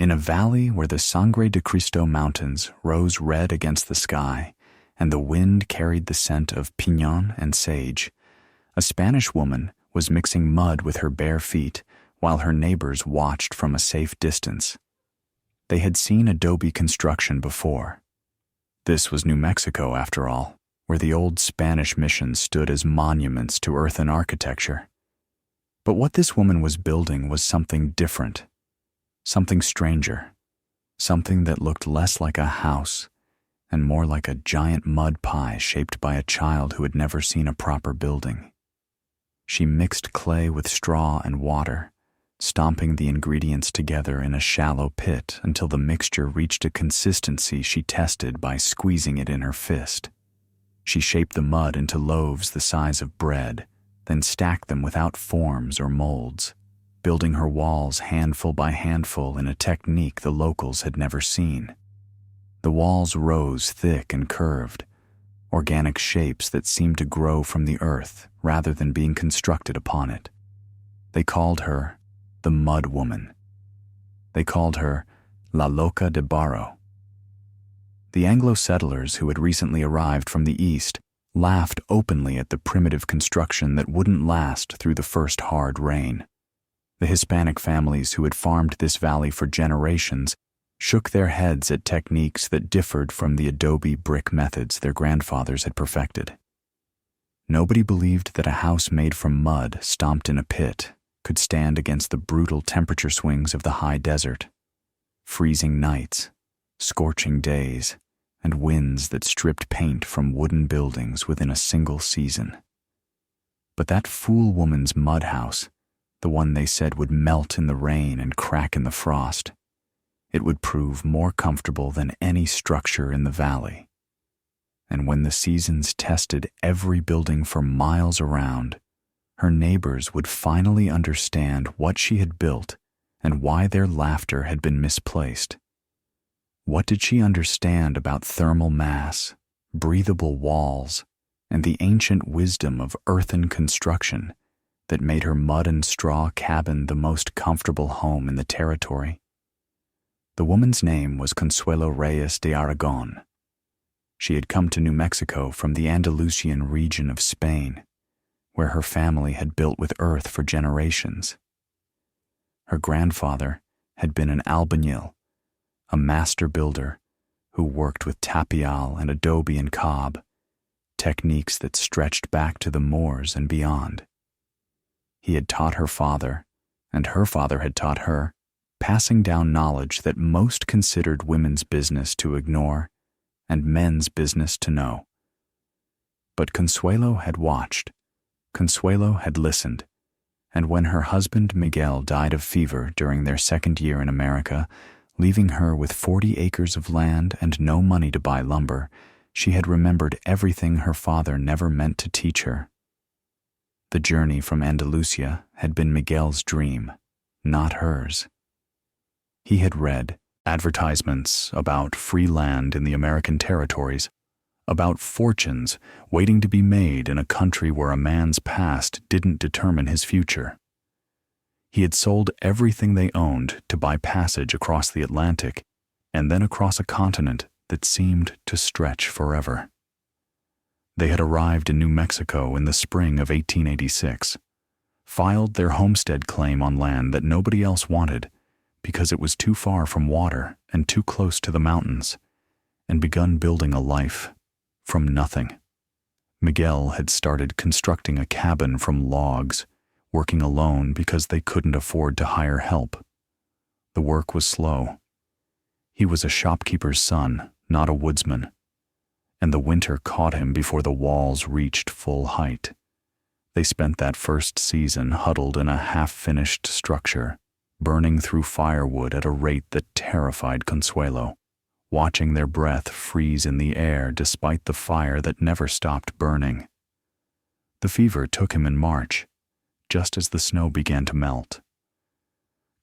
In a valley where the Sangre de Cristo Mountains rose red against the sky and the wind carried the scent of piñon and sage, a Spanish woman was mixing mud with her bare feet while her neighbors watched from a safe distance. They had seen adobe construction before. This was New Mexico, after all, where the old Spanish missions stood as monuments to earthen architecture. But what this woman was building was something different, something stranger, something that looked less like a house and more like a giant mud pie shaped by a child who had never seen a proper building. She mixed clay with straw and water, stomping the ingredients together in a shallow pit until the mixture reached a consistency she tested by squeezing it in her fist. She shaped the mud into loaves the size of bread, then stacked them without forms or molds, building her walls handful by handful in a technique the locals had never seen. The walls rose thick and curved, organic shapes that seemed to grow from the earth rather than being constructed upon it. They called her the Mud Woman. They called her La Loca de Barro. The Anglo settlers who had recently arrived from the east laughed openly at the primitive construction that wouldn't last through the first hard rain. The Hispanic families who had farmed this valley for generations shook their heads at techniques that differed from the adobe brick methods their grandfathers had perfected. Nobody believed that a house made from mud stomped in a pit could stand against the brutal temperature swings of the high desert, freezing nights, scorching days, and winds that stripped paint from wooden buildings within a single season. But that fool woman's mud house, the one they said would melt in the rain and crack in the frost, it would prove more comfortable than any structure in the valley. And when the seasons tested every building for miles around, her neighbors would finally understand what she had built and why their laughter had been misplaced. What did she understand about thermal mass, breathable walls, and the ancient wisdom of earthen construction that made her mud and straw cabin the most comfortable home in the territory? The woman's name was Consuelo Reyes de Aragon. She had come to New Mexico from the Andalusian region of Spain, where her family had built with earth for generations. Her grandfather had been an albañil, a master builder who worked with tapial and adobe and cob, techniques that stretched back to the Moors and beyond. He had taught her father, and her father had taught her, passing down knowledge that most considered women's business to ignore and men's business to know. But Consuelo had watched. Consuelo had listened, and when her husband Miguel died of fever during their second year in America, leaving her with 40 acres of land and no money to buy lumber, she had remembered everything her father never meant to teach her. The journey from Andalusia had been Miguel's dream, not hers. He had read advertisements about free land in the American territories, about fortunes waiting to be made in a country where a man's past didn't determine his future. He had sold everything they owned to buy passage across the Atlantic and then across a continent that seemed to stretch forever. They had arrived in New Mexico in the spring of 1886, filed their homestead claim on land that nobody else wanted because it was too far from water and too close to the mountains, and begun building a life from nothing. Miguel had started constructing a cabin from logs, working alone because they couldn't afford to hire help. The work was slow. He was a shopkeeper's son, not a woodsman, and the winter caught him before the walls reached full height. They spent that first season huddled in a half-finished structure, burning through firewood at a rate that terrified Consuelo, watching their breath freeze in the air despite the fire that never stopped burning. The fever took him in March, just as the snow began to melt.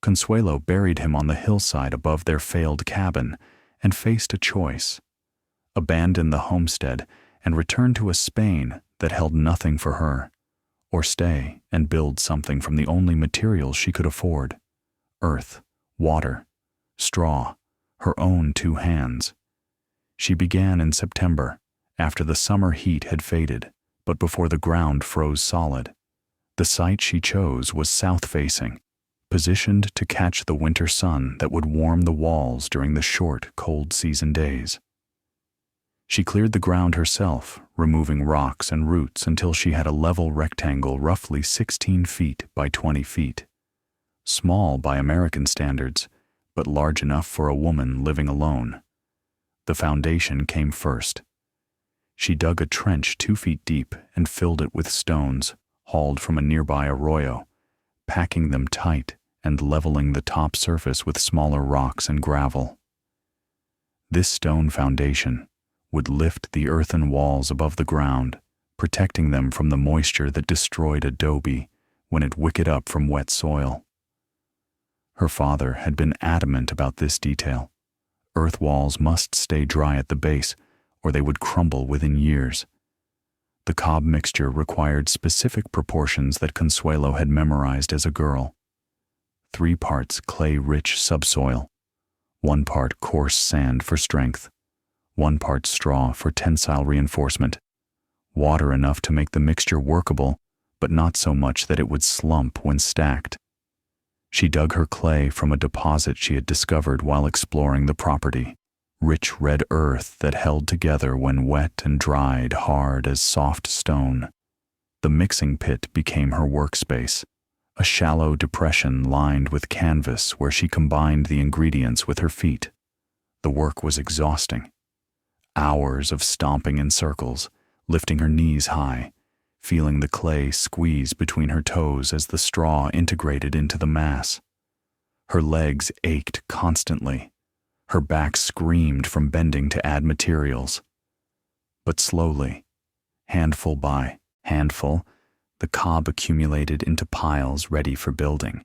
Consuelo buried him on the hillside above their failed cabin and faced a choice: abandon the homestead and return to a Spain that held nothing for her, or stay and build something from the only materials she could afford: earth, water, straw, her own 2 hands. She began in September, after the summer heat had faded, but before the ground froze solid. The site she chose was south-facing, positioned to catch the winter sun that would warm the walls during the short, cold season days. She cleared the ground herself, removing rocks and roots until she had a level rectangle roughly 16 feet by 20 feet. Small by American standards, but large enough for a woman living alone. The foundation came first. She dug a trench 2 feet deep and filled it with stones, hauled from a nearby arroyo, packing them tight and leveling the top surface with smaller rocks and gravel. This stone foundation would lift the earthen walls above the ground, protecting them from the moisture that destroyed adobe when it wicked up from wet soil. Her father had been adamant about this detail. Earth walls must stay dry at the base, or they would crumble within years. The cob mixture required specific proportions that Consuelo had memorized as a girl. 3 parts clay-rich subsoil, 1 part coarse sand for strength, 1 part straw for tensile reinforcement, water enough to make the mixture workable, but not so much that it would slump when stacked. She dug her clay from a deposit she had discovered while exploring the property, rich red earth that held together when wet and dried hard as soft stone. The mixing pit became her workspace, a shallow depression lined with canvas where she combined the ingredients with her feet. The work was exhausting. Hours of stomping in circles, lifting her knees high, feeling the clay squeeze between her toes as the straw integrated into the mass. Her legs ached constantly. Her back screamed from bending to add materials. But slowly, handful by handful, the cob accumulated into piles ready for building.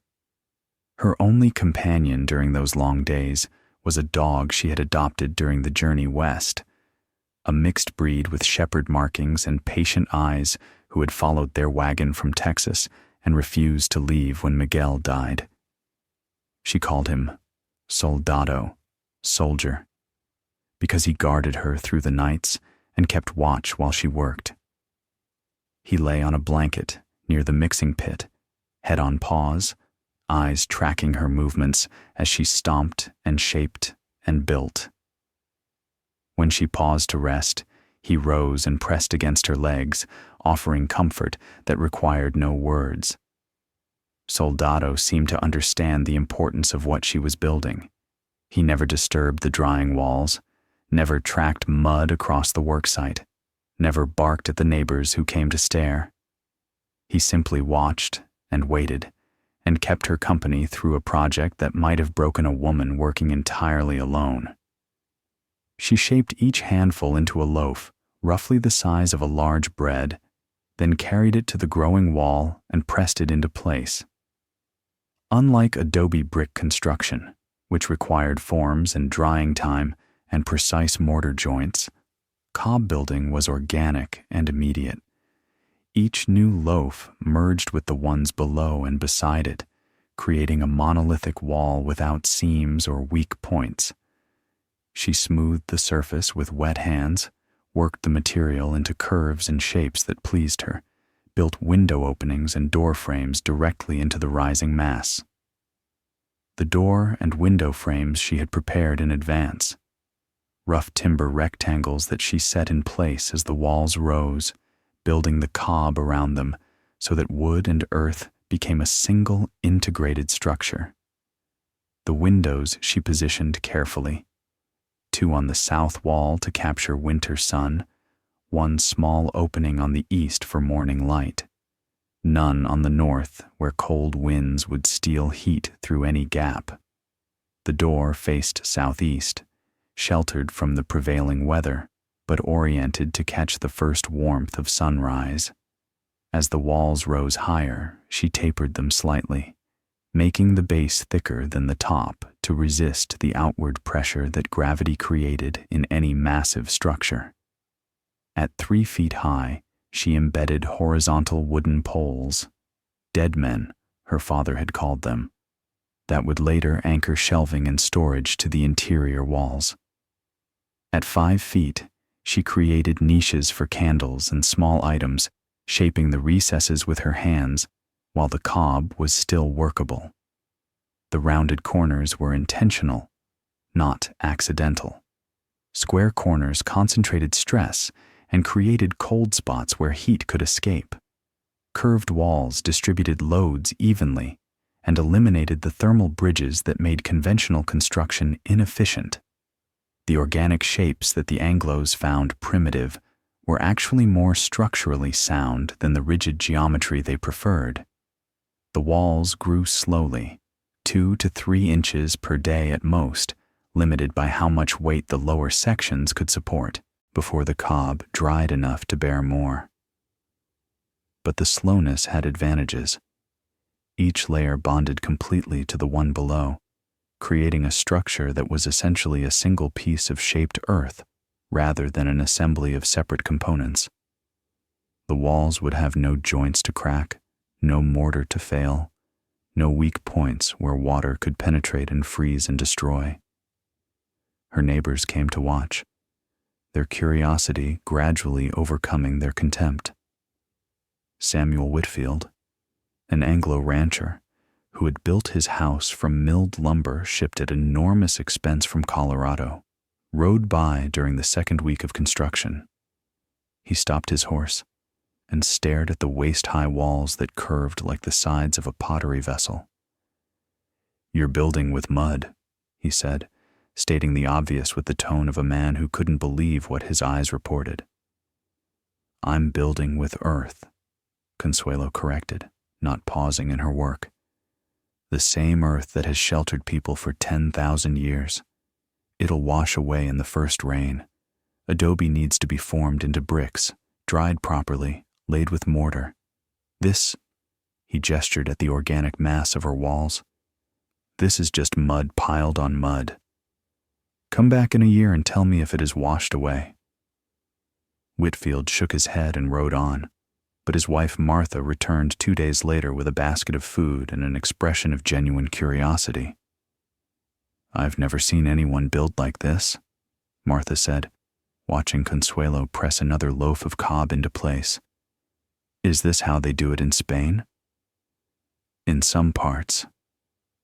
Her only companion during those long days was a dog she had adopted during the journey west, a mixed breed with shepherd markings and patient eyes who had followed their wagon from Texas and refused to leave when Miguel died. She called him Soldado, soldier, because he guarded her through the nights and kept watch while she worked. He lay on a blanket near the mixing pit, head on paws, eyes tracking her movements as she stomped and shaped and built. When she paused to rest, he rose and pressed against her legs, offering comfort that required no words. Soldado seemed to understand the importance of what she was building. He never disturbed the drying walls, never tracked mud across the worksite, never barked at the neighbors who came to stare. He simply watched and waited, and kept her company through a project that might have broken a woman working entirely alone. She shaped each handful into a loaf, roughly the size of a large bread, then carried it to the growing wall and pressed it into place. Unlike adobe brick construction, which required forms and drying time and precise mortar joints, cob building was organic and immediate. Each new loaf merged with the ones below and beside it, creating a monolithic wall without seams or weak points. She smoothed the surface with wet hands, worked the material into curves and shapes that pleased her, built window openings and door frames directly into the rising mass. The door and window frames she had prepared in advance, rough timber rectangles that she set in place as the walls rose, building the cob around them so that wood and earth became a single integrated structure. The windows she positioned carefully, 2 on the south wall to capture winter sun, 1 small opening on the east for morning light, none on the north where cold winds would steal heat through any gap. The door faced southeast, sheltered from the prevailing weather, but oriented to catch the first warmth of sunrise. As the walls rose higher, she tapered them slightly, making the base thicker than the top to resist the outward pressure that gravity created in any massive structure. At 3 feet high, she embedded horizontal wooden poles, dead men, her father had called them, that would later anchor shelving and storage to the interior walls. At 5 feet, she created niches for candles and small items, shaping the recesses with her hands while the cob was still workable. The rounded corners were intentional, not accidental. Square corners concentrated stress and created cold spots where heat could escape. Curved walls distributed loads evenly and eliminated the thermal bridges that made conventional construction inefficient. The organic shapes that the Anglos found primitive were actually more structurally sound than the rigid geometry they preferred. The walls grew slowly, 2 to 3 inches per day at most, limited by how much weight the lower sections could support, before the cob dried enough to bear more. But the slowness had advantages. Each layer bonded completely to the one below, creating a structure that was essentially a single piece of shaped earth rather than an assembly of separate components. The walls would have no joints to crack, no mortar to fail, no weak points where water could penetrate and freeze and destroy. Her neighbors came to watch, their curiosity gradually overcoming their contempt. Samuel Whitfield, an Anglo rancher who had built his house from milled lumber shipped at enormous expense from Colorado, rode by during the second week of construction. He stopped his horse and stared at the waist-high walls that curved like the sides of a pottery vessel. "You're building with mud," he said, stating the obvious with the tone of a man who couldn't believe what his eyes reported. "I'm building with earth," Consuelo corrected, not pausing in her work. "The same earth that has sheltered people for 10,000 years. It'll wash away in the first rain. Adobe needs to be formed into bricks, dried properly, laid with mortar. This," he gestured at the organic mass of her walls, "this is just mud piled on mud. Come back in a year and tell me if it is washed away." Whitfield shook his head and rode on, but his wife Martha returned 2 days later with a basket of food and an expression of genuine curiosity. "I've never seen anyone build like this," Martha said, watching Consuelo press another loaf of cob into place. "Is this how they do it in Spain?" "In some parts.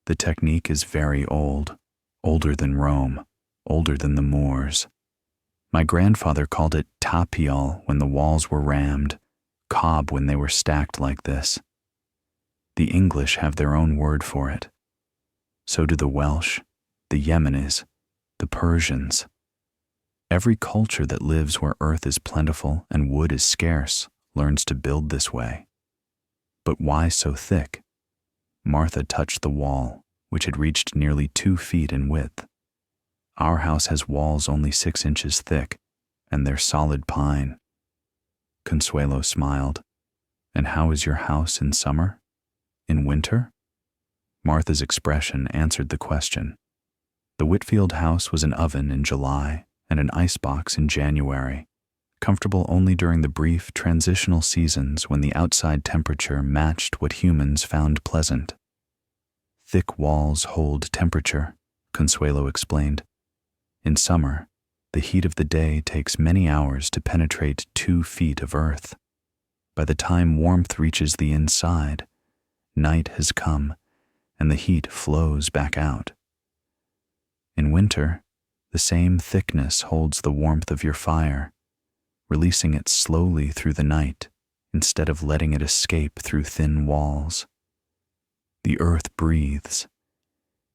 The technique is very old, older than Rome, older than the Moors. My grandfather called it tapial when the walls were rammed, cob when they were stacked like this. The English have their own word for it. So do the Welsh, the Yemenis, the Persians. Every culture that lives where earth is plentiful and wood is scarce learns to build this way. But why so thick?" Martha touched the wall, which had reached nearly 2 feet in width. "Our house has walls only 6 inches thick, and they're solid pine." Consuelo smiled. "And how is your house in summer? In winter?" Martha's expression answered the question. The Whitfield house was an oven in July and an icebox in January, comfortable only during the brief transitional seasons when the outside temperature matched what humans found pleasant. "Thick walls hold temperature," Consuelo explained. "In summer, the heat of the day takes many hours to penetrate 2 feet of earth. By the time warmth reaches the inside, night has come and the heat flows back out. In winter, the same thickness holds the warmth of your fire, releasing it slowly through the night instead of letting it escape through thin walls. The earth breathes.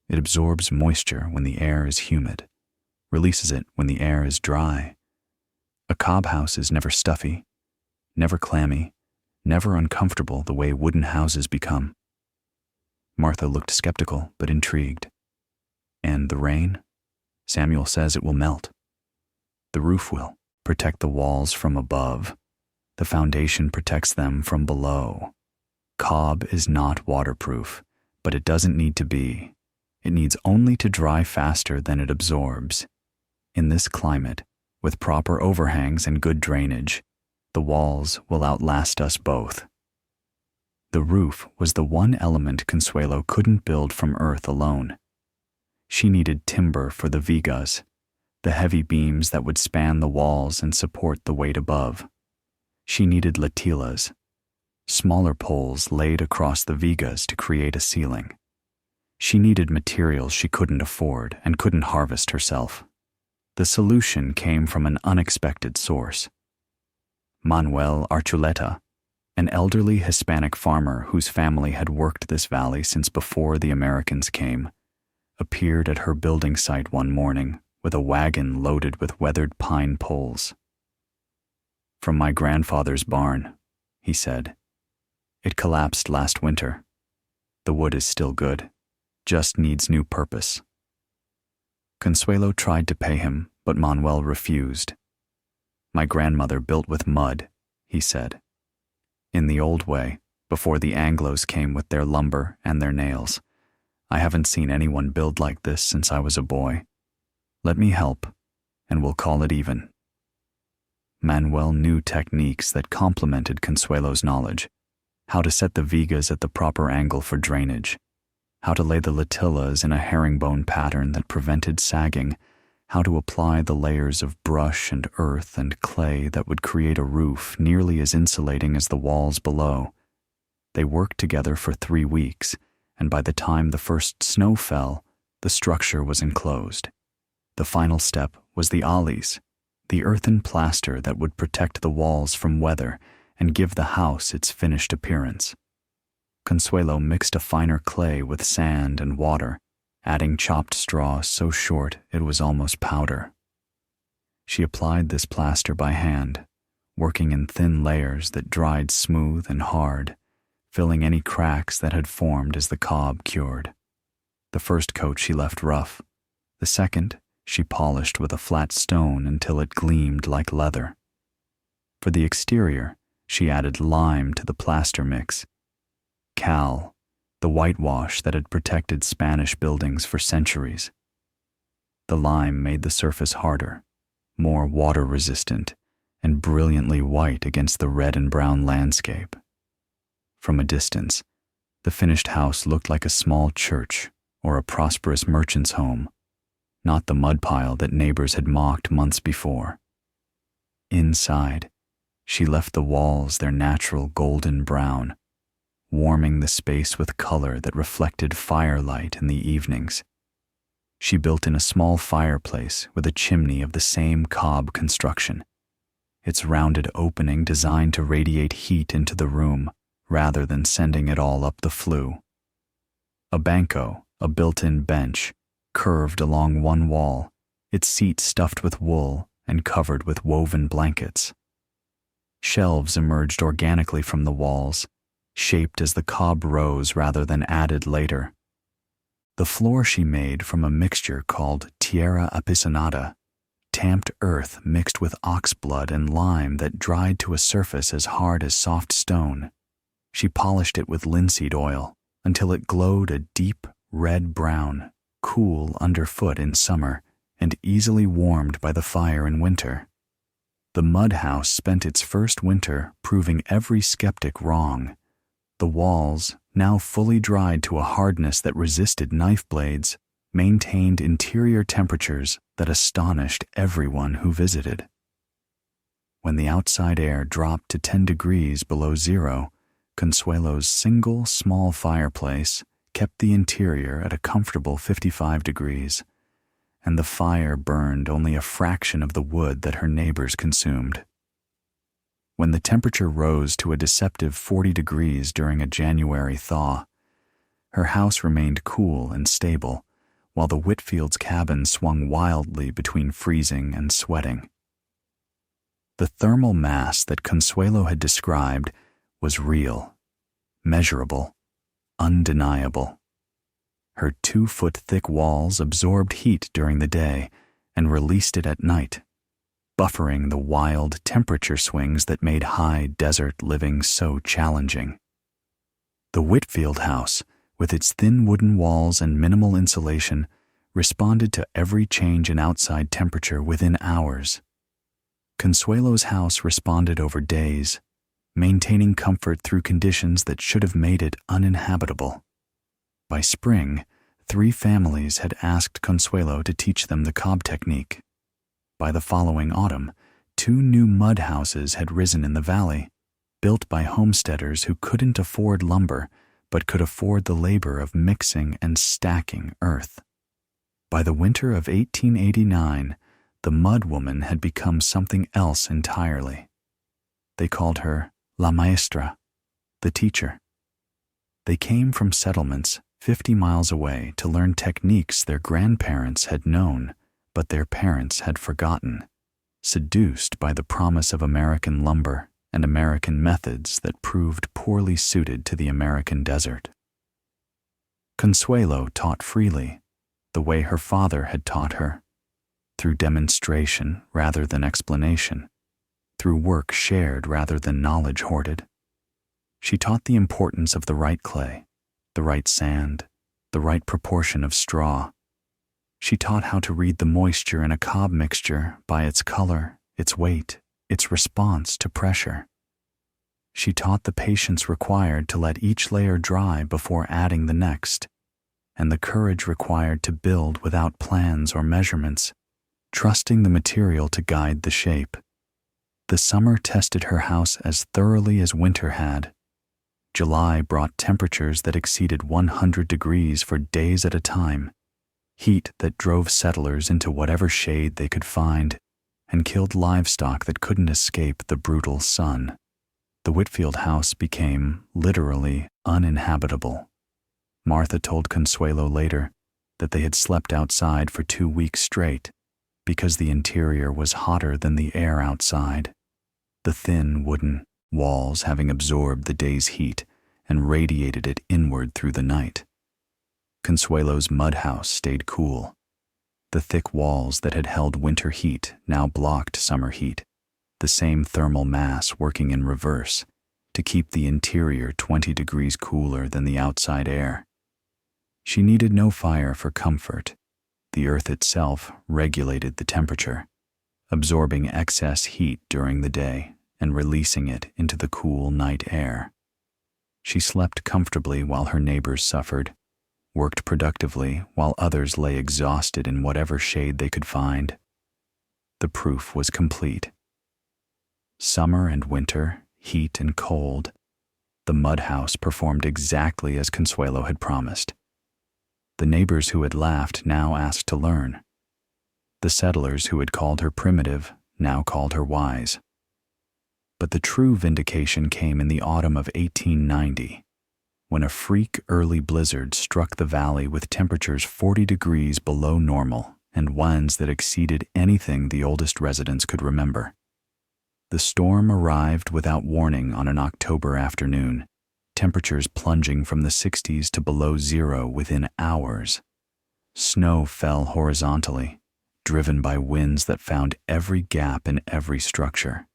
It absorbs moisture when the air is humid, releases it when the air is dry. A cob house is never stuffy, never clammy, never uncomfortable the way wooden houses become." Martha looked skeptical but intrigued. "And the rain? Samuel says it will melt." "The roof will protect the walls from above. The foundation protects them from below. Cob is not waterproof, but it doesn't need to be. It needs only to dry faster than it absorbs. In this climate, with proper overhangs and good drainage, the walls will outlast us both." The roof was the one element Consuelo couldn't build from earth alone. She needed timber for the vigas, the heavy beams that would span the walls and support the weight above. She needed latilas, smaller poles laid across the vigas to create a ceiling. She needed materials she couldn't afford and couldn't harvest herself. The solution came from an unexpected source. Manuel Archuleta, an elderly Hispanic farmer whose family had worked this valley since before the Americans came, appeared at her building site one morning with a wagon loaded with weathered pine poles. "From my grandfather's barn," he said. "It collapsed last winter. The wood is still good, just needs new purpose." Consuelo tried to pay him, but Manuel refused. "My grandmother built with mud," he said. "In the old way, before the Anglos came with their lumber and their nails. I haven't seen anyone build like this since I was a boy. Let me help, and we'll call it even." Manuel knew techniques that complemented Consuelo's knowledge: how to set the vigas at the proper angle for drainage, how to lay the latillas in a herringbone pattern that prevented sagging, how to apply the layers of brush and earth and clay that would create a roof nearly as insulating as the walls below. They worked together for 3 weeks, and by the time the first snow fell, the structure was enclosed. The final step was the alleys, the earthen plaster that would protect the walls from weather and give the house its finished appearance. Consuelo mixed a finer clay with sand and water, adding chopped straw so short it was almost powder. She applied this plaster by hand, working in thin layers that dried smooth and hard, filling any cracks that had formed as the cob cured. The first coat she left rough. The second she polished with a flat stone until it gleamed like leather. For the exterior, she added lime to the plaster mix. Cal, the whitewash that had protected Spanish buildings for centuries. The lime made the surface harder, more water-resistant, and brilliantly white against the red and brown landscape. From a distance, the finished house looked like a small church or a prosperous merchant's home, not the mud pile that neighbors had mocked months before. Inside, she left the walls their natural golden brown, warming the space with color that reflected firelight in the evenings. She built in a small fireplace with a chimney of the same cob construction, its rounded opening designed to radiate heat into the room rather than sending it all up the flue. A banco, a built-in bench, curved along one wall, its seat stuffed with wool and covered with woven blankets. Shelves emerged organically from the walls, shaped as the cob rose rather than added later. The floor she made from a mixture called tierra apisonada, tamped earth mixed with ox blood and lime that dried to a surface as hard as soft stone. She polished it with linseed oil until it glowed a deep red-brown, cool underfoot in summer and easily warmed by the fire in winter. The mud house spent its first winter proving every skeptic wrong. The walls, now fully dried to a hardness that resisted knife blades, maintained interior temperatures that astonished everyone who visited. When the outside air dropped to 10 degrees below zero, Consuelo's single small fireplace kept the interior at a comfortable 55 degrees, and the fire burned only a fraction of the wood that her neighbors consumed. When the temperature rose to a deceptive 40 degrees during a January thaw, her house remained cool and stable, while the Whitfields' cabin swung wildly between freezing and sweating. The thermal mass that Consuelo had described was real, measurable, undeniable. Her 2-foot-thick walls absorbed heat during the day and released it at night, buffering the wild temperature swings that made high desert living so challenging. The Whitfield house, with its thin wooden walls and minimal insulation, responded to every change in outside temperature within hours. Consuelo's house responded over days, maintaining comfort through conditions that should have made it uninhabitable. By spring, 3 families had asked Consuelo to teach them the cob technique. By the following autumn, 2 new mud houses had risen in the valley, built by homesteaders who couldn't afford lumber but could afford the labor of mixing and stacking earth. By the winter of 1889, the mud woman had become something else entirely. They called her La Maestra, the teacher. They came from settlements 50 miles away to learn techniques their grandparents had known, but their parents had forgotten, seduced by the promise of American lumber and American methods that proved poorly suited to the American desert. Consuelo taught freely, the way her father had taught her, through demonstration rather than explanation, through work shared rather than knowledge hoarded. She taught the importance of the right clay, the right sand, the right proportion of straw. She taught how to read the moisture in a cob mixture by its color, its weight, its response to pressure. She taught the patience required to let each layer dry before adding the next, and the courage required to build without plans or measurements, trusting the material to guide the shape. The summer tested her house as thoroughly as winter had. July brought temperatures that exceeded 100 degrees for days at a time, heat that drove settlers into whatever shade they could find, and killed livestock that couldn't escape the brutal sun. The Whitfield house became literally uninhabitable. Martha told Consuelo later that they had slept outside for 2 weeks straight because the interior was hotter than the air outside, the thin wooden walls having absorbed the day's heat and radiated it inward through the night. Consuelo's mud house stayed cool. The thick walls that had held winter heat now blocked summer heat, the same thermal mass working in reverse to keep the interior 20 degrees cooler than the outside air. She needed no fire for comfort. The earth itself regulated the temperature, absorbing excess heat during the day and releasing it into the cool night air. She slept comfortably while her neighbors suffered, worked productively while others lay exhausted in whatever shade they could find. The proof was complete. Summer and winter, heat and cold, the mud house performed exactly as Consuelo had promised. The neighbors who had laughed now asked to learn. The settlers who had called her primitive now called her wise. But the true vindication came in the autumn of 1890, when a freak early blizzard struck the valley with temperatures 40 degrees below normal and winds that exceeded anything the oldest residents could remember. The storm arrived without warning on an October afternoon, temperatures plunging from the 60s to below zero within hours. Snow fell horizontally, driven by winds that found every gap in every structure.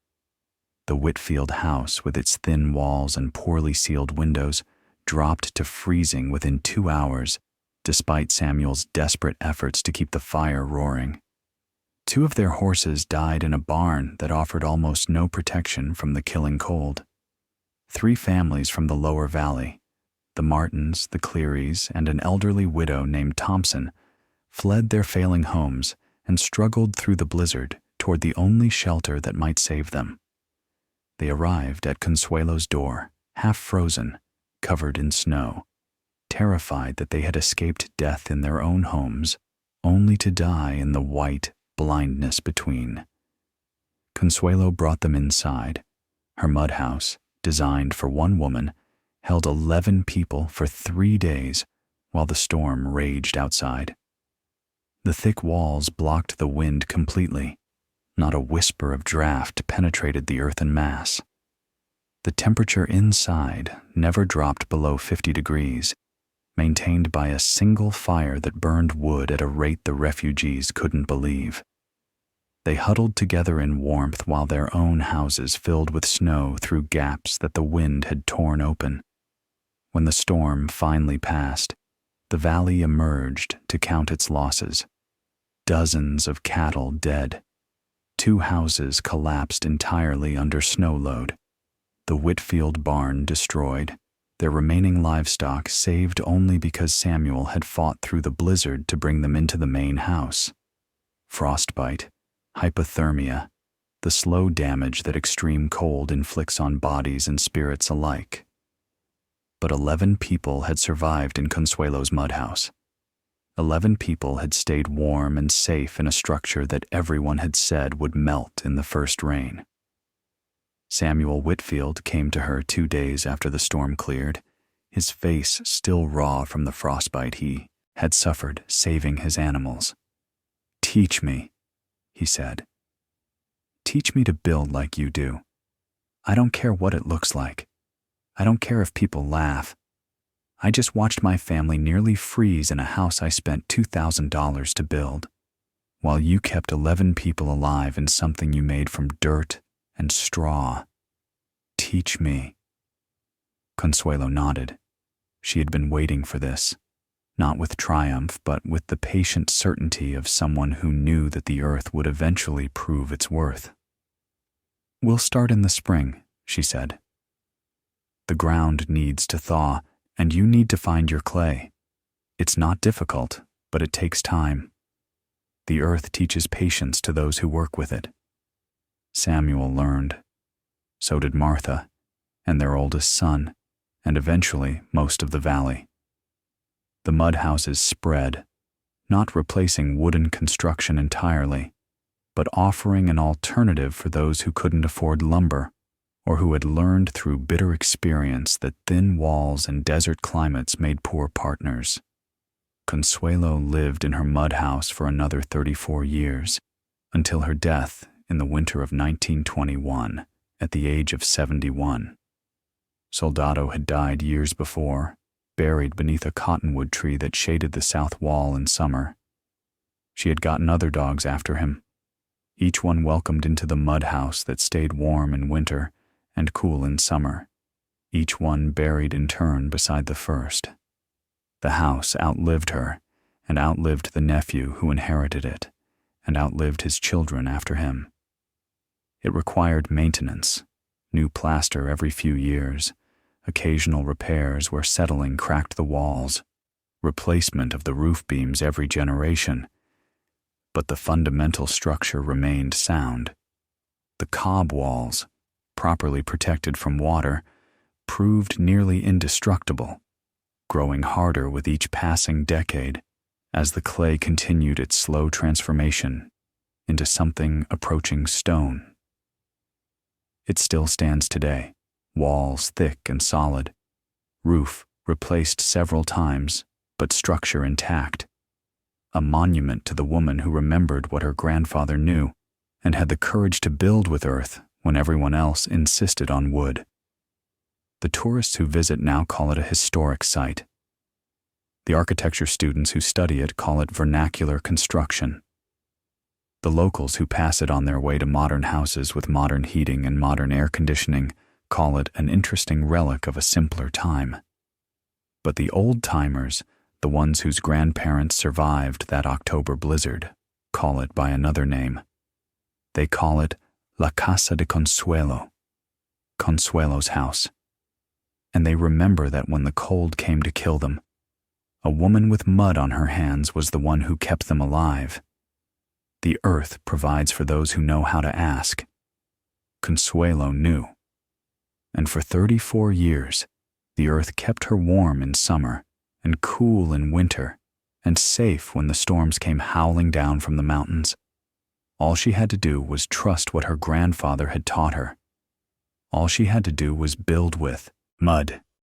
The Whitfield house, with its thin walls and poorly sealed windows, dropped to freezing within 2 hours, despite Samuel's desperate efforts to keep the fire roaring. 2 of their horses died in a barn that offered almost no protection from the killing cold. 3 families from the lower valley, the Martins, the Clearys, and an elderly widow named Thompson, fled their failing homes and struggled through the blizzard toward the only shelter that might save them. They arrived at Consuelo's door, half frozen, covered in snow, terrified that they had escaped death in their own homes, only to die in the white blindness between. Consuelo brought them inside. Her mud house, designed for 1 woman, held 11 people for 3 days while the storm raged outside. The thick walls blocked the wind completely. Not a whisper of draft penetrated the earthen mass. The temperature inside never dropped below 50 degrees, maintained by a single fire that burned wood at a rate the refugees couldn't believe. They huddled together in warmth while their own houses filled with snow through gaps that the wind had torn open. When the storm finally passed, the valley emerged to count its losses. Dozens of cattle dead. 2 houses collapsed entirely under snow load. The Whitfield barn destroyed, their remaining livestock saved only because Samuel had fought through the blizzard to bring them into the main house. Frostbite, hypothermia, the slow damage that extreme cold inflicts on bodies and spirits alike. But 11 people had survived in Consuelo's mud house. 11 people had stayed warm and safe in a structure that everyone had said would melt in the first rain. Samuel Whitfield came to her 2 days after the storm cleared, his face still raw from the frostbite he had suffered saving his animals. "Teach me," he said. "Teach me to build like you do. I don't care what it looks like. I don't care if people laugh. I just watched my family nearly freeze in a house I spent $2,000 to build, while you kept 11 people alive in something you made from dirt and straw. Teach me." Consuelo nodded. She had been waiting for this, not with triumph, but with the patient certainty of someone who knew that the earth would eventually prove its worth. "We'll start in the spring," she said. "The ground needs to thaw, and you need to find your clay. It's not difficult, but it takes time. The earth teaches patience to those who work with it." Samuel learned. So did Martha, and their oldest son, and eventually most of the valley. The mud houses spread, not replacing wooden construction entirely, but offering an alternative for those who couldn't afford lumber, or who had learned through bitter experience that thin walls and desert climates made poor partners. Consuelo lived in her mud house for another 34 years, until her death in the winter of 1921, at the age of 71. Soldado had died years before, buried beneath a cottonwood tree that shaded the south wall in summer. She had gotten other dogs after him, each one welcomed into the mud house that stayed warm in winter and cool in summer, each one buried in turn beside the first. The house outlived her, and outlived the nephew who inherited it, and outlived his children after him. It required maintenance, new plaster every few years, occasional repairs where settling cracked the walls, replacement of the roof beams every generation. But the fundamental structure remained sound. The cob walls, properly protected from water, proved nearly indestructible, growing harder with each passing decade as the clay continued its slow transformation into something approaching stone. It still stands today, walls thick and solid, roof replaced several times, but structure intact. A monument to the woman who remembered what her grandfather knew and had the courage to build with earth when everyone else insisted on wood. The tourists who visit now call it a historic site. The architecture students who study it call it vernacular construction. The locals who pass it on their way to modern houses with modern heating and modern air conditioning call it an interesting relic of a simpler time. But the old-timers, the ones whose grandparents survived that October blizzard, call it by another name. They call it La Casa de Consuelo, Consuelo's house. And they remember that when the cold came to kill them, a woman with mud on her hands was the one who kept them alive. The earth provides for those who know how to ask. Consuelo knew. And for 34 years, the earth kept her warm in summer and cool in winter and safe when the storms came howling down from the mountains. All she had to do was trust what her grandfather had taught her. All she had to do was build with mud.